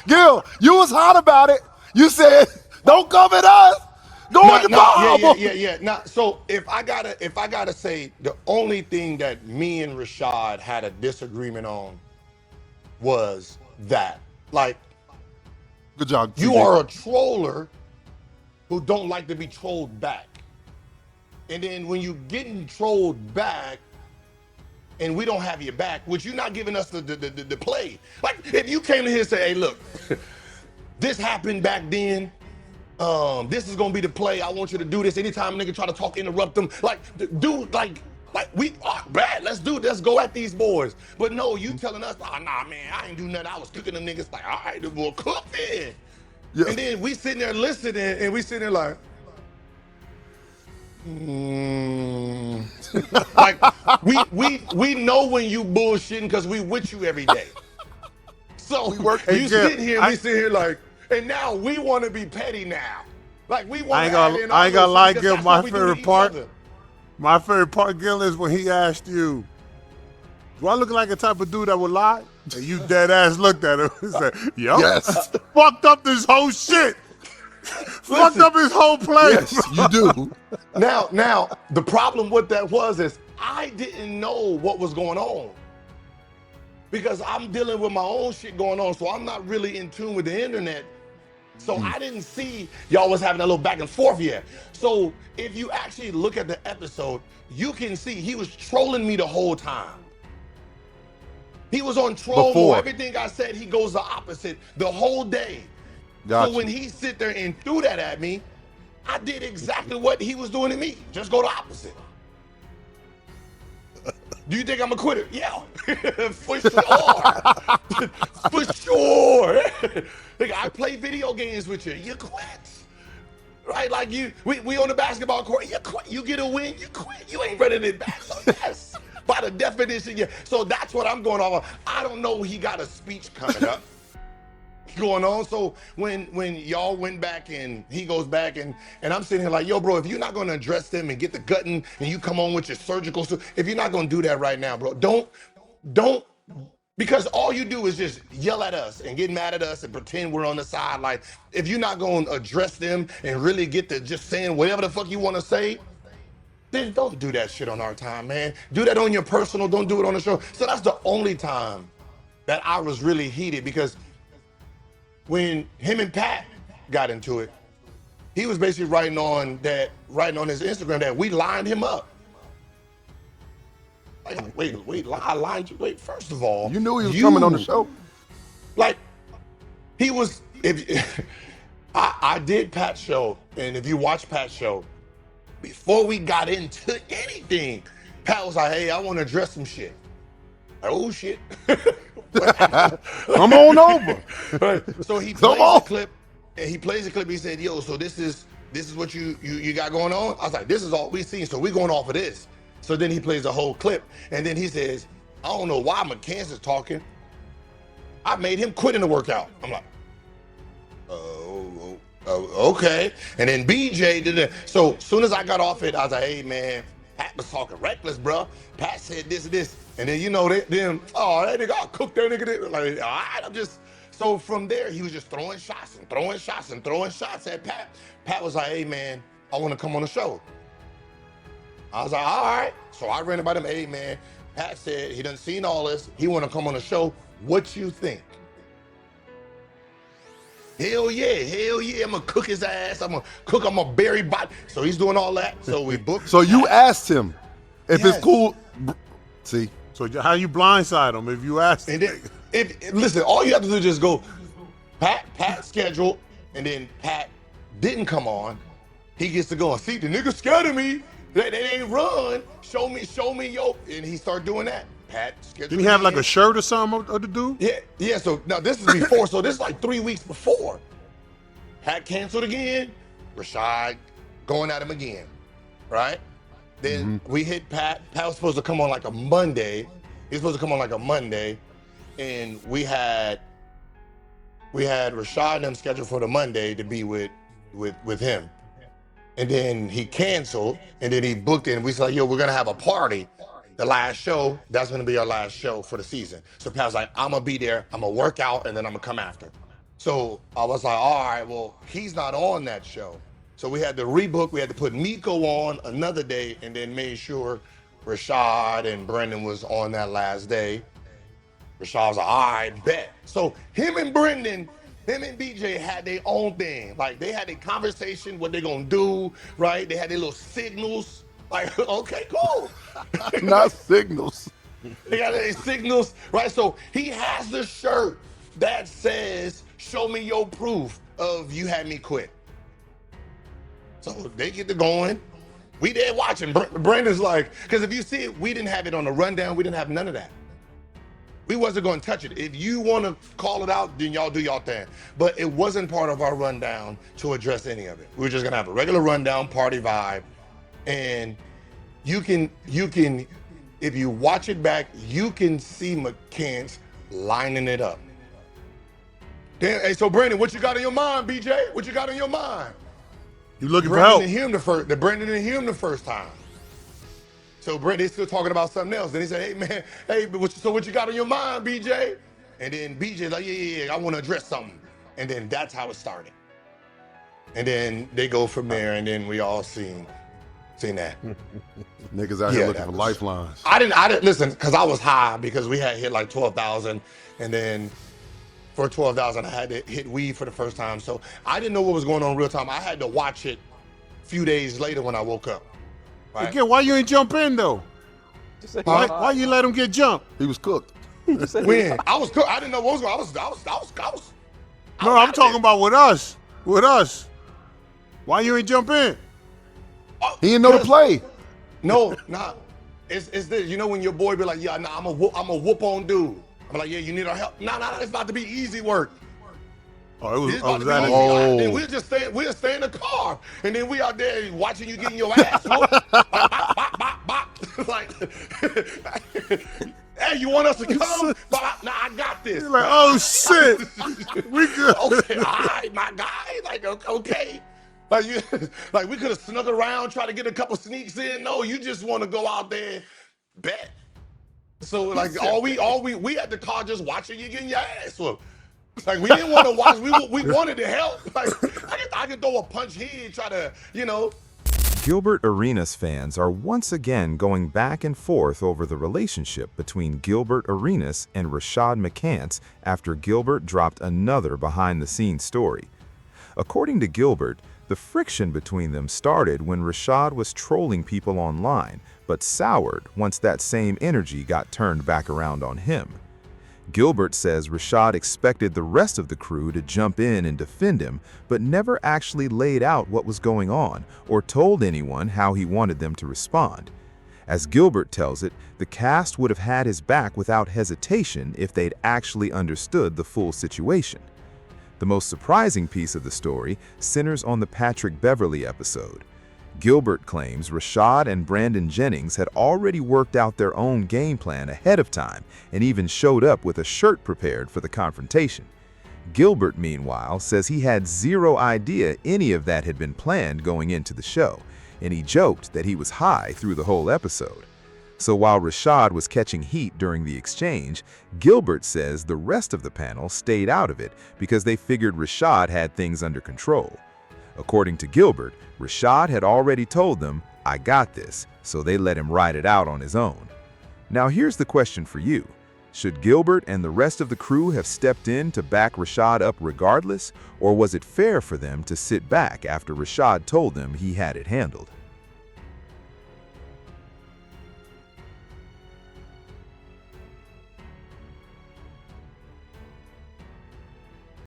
Gil, you was hot about it. You said, "Don't come at us. Go in the bar." Yeah. Now, so if I gotta say, the only thing that me and Rashad had a disagreement on was that, like, Good job, you CJ. are a troller who don't like to be trolled back, and then when you getting trolled back, and we don't have your back, which you're not giving us the play. Like, if you came to here and say, "Hey, look, this happened back then. This is gonna be the play. I want you to do this. Anytime a nigga try to talk, interrupt them. Like, dude, like we are bad. Let's go at these boys. But no, you telling us, oh, nah, man, I ain't do nothing. I was cooking them niggas. Like, all right, well, cook then. Yeah. And then we sitting there listening, and we sitting there like, like we know when you bullshitting because we with you every day. So you sit here, we sit here like, and now we want to be petty now. Like, we want to add in I ain't gonna lie, Gil. My favorite part, Gil, is when he asked you, "Do I look like a type of dude that would lie?" And you dead ass looked at him and said, "Yo, Yes. fucked up this whole shit. Fucked up his whole play." Yes, you do. Now, the problem with that is I didn't know what was going on. Because I'm dealing with my own shit going on, so I'm not really in tune with the internet. So I didn't see y'all was having a little back and forth yet. So if you actually look at the episode, you can see he was trolling me the whole time. He was on troll mode. Everything I said, he goes the opposite the whole day. Gotcha. So when he sit there and threw that at me, I did exactly what he was doing to me. Just go the opposite. Do you think I'm a quitter? Yeah, for sure. For sure. Like, I play video games with you. You quit. Right? Like, we on the basketball court. You quit. You get a win. You quit. You ain't running it back. So yes, by the definition, yeah. So that's what I'm going off of. I don't know. He got a speech coming up. Going on. So when y'all went back and he goes back and I'm sitting here like, yo, bro, if you're not going to address them and get the gutting and you come on with your surgical stuff, if you're not going to do that right now, bro, don't, because all you do is just yell at us and get mad at us and pretend we're on the side. Like, if you're not going to address them and really get to just saying whatever the fuck you want to say, then don't do that shit on our time, man. Do that on your personal. Don't do it on the show. So that's the only time that I was really heated, because when him and Pat got into it, he was basically writing on his Instagram that we lined him up. Like, wait, I lined you. Wait, first of all, You knew he was coming on the show. Like, he was. If I did Pat's show, and if you watch Pat's show, before we got into anything, Pat was like, "Hey, I want to address some shit." Like, oh shit. Come on over. Right. So he plays the clip, and he plays the clip. He said, "Yo, so this is what you got going on." I was like, "This is all we seen, so we're going off of this." So then he plays the whole clip, and then he says, "I don't know why McCants is talking. I made him quit in the workout." I'm like, "Oh, okay." And then BJ did it. So as soon as I got off it, I was like, "Hey man, Pat was talking reckless, bro. Pat said this and this." And then, you know, that nigga, I'll cook that nigga. Like, all right, I'm just. So from there, he was just throwing shots at Pat. Pat was like, "Hey, man, I want to come on the show." I was like, all right. So I ran about him. "Hey, man, Pat said he done seen all this. He want to come on the show. What you think?" Hell yeah. I'm going to cook his ass. I'm going to bury body. So he's doing all that. So we booked. So you asked him if it's cool. See? So how you blindside him if you ask him? And then, listen, all you have to do is just go, Pat scheduled, and then Pat didn't come on. He gets to go and see, the nigga scared of me. They ain't run. Show me, yo. And he started doing that. Pat scheduled. Did he have like a shirt or something of the dude? Yeah. So now this is before. So this is like 3 weeks before. Pat canceled again. Rashad going at him again, right? Then we hit Pat. Pat was supposed to come on like a Monday. And we had Rashad and them scheduled for the Monday to be with him. And then he canceled, and then he booked it, and we said, "Yo, we're gonna have a party the last show, that's gonna be our last show for the season. So Pat was like, I'm gonna be there, I'm gonna work out, and then I'm gonna come after. So I was like, all right, well, he's not on that show. So we had to rebook, we had to put Miko on another day, and then made sure Rashad and Brendan was on that last day. Rashad was like, all right, bet. So him and Brendan, him and BJ had their own thing. Like, they had a conversation, what they gonna do, right? They had their little signals. Like, okay, cool. Not signals. They got their signals, right? So he has the shirt that says, show me your proof of you had me quit. So they get to going. We there watching. Brandon's like, because if you see it, we didn't have it on the rundown. We didn't have none of that. We wasn't going to touch it. If you want to call it out, then y'all do y'all thing. But it wasn't part of our rundown to address any of it. We were just going to have a regular rundown, party vibe. And you can, if you watch it back, you can see McCants lining it up. Then, hey, so Brandon, what you got on your mind, BJ? What you got on your mind? You looking for Brendan help? didn't hear him Brendan didn't hear him the first time. So Brendan's still talking about something else. Then he said, hey man, hey, so what you got on your mind, BJ? And then BJ's like, yeah, I want to address something. And then that's how it started. And then they go from there, and then we all seen that. Niggas out here looking for lifelines. I didn't listen, because I was high, because we had hit like 12,000, and then for 12,000, I had to hit weed for the first time. So I didn't know what was going on in real time. I had to watch it a few days later when I woke up. Right? Again, why you ain't jump in though? Why you let him get jumped? He was cooked. When I was cooked, I didn't know what was going on. I was. No, I'm talking about with us. With us. Why you ain't jump in? He didn't know the play. No, nah. It's this. You know when your boy be like, yeah, nah, I'm a whoop on dude. I'm like, yeah, you need our help. Nah, it's about to be easy work. Oh, it was, It's oh, about was to be that easy. Oh. Then we'll stay in the car, and then we out there watching you getting your ass whooped. Bop, bop, bop, bop, bop. Like, hey, you want us to come? Bop, nah, I got this. You're like, oh shit, we good. Okay, all right, my guy. Like, okay. Like we could have snuck around, try to get a couple sneaks in. No, you just want to go out there, bet. So like we at the car just watching you getting your ass whooped. Like we didn't want to watch. We wanted to help. Like I could throw a punch here and try to, Gilbert Arenas fans are once again going back and forth over the relationship between Gilbert Arenas and Rashad McCants after Gilbert dropped another behind-the-scenes story. According to Gilbert, the friction between them started when Rashad was trolling people online, but soured once that same energy got turned back around on him. Gilbert says Rashad expected the rest of the crew to jump in and defend him, but never actually laid out what was going on or told anyone how he wanted them to respond. As Gilbert tells it, the cast would have had his back without hesitation if they'd actually understood the full situation. The most surprising piece of the story centers on the Patrick Beverly episode. Gilbert claims Rashad and Brandon Jennings had already worked out their own game plan ahead of time and even showed up with a shirt prepared for the confrontation. Gilbert, meanwhile, says he had zero idea any of that had been planned going into the show, and he joked that he was high through the whole episode. So while Rashad was catching heat during the exchange, Gilbert says the rest of the panel stayed out of it because they figured Rashad had things under control. According to Gilbert, Rashad had already told them, "I got this," so they let him ride it out on his own. Now here's the question for you. Should Gilbert and the rest of the crew have stepped in to back Rashad up regardless, or was it fair for them to sit back after Rashad told them he had it handled?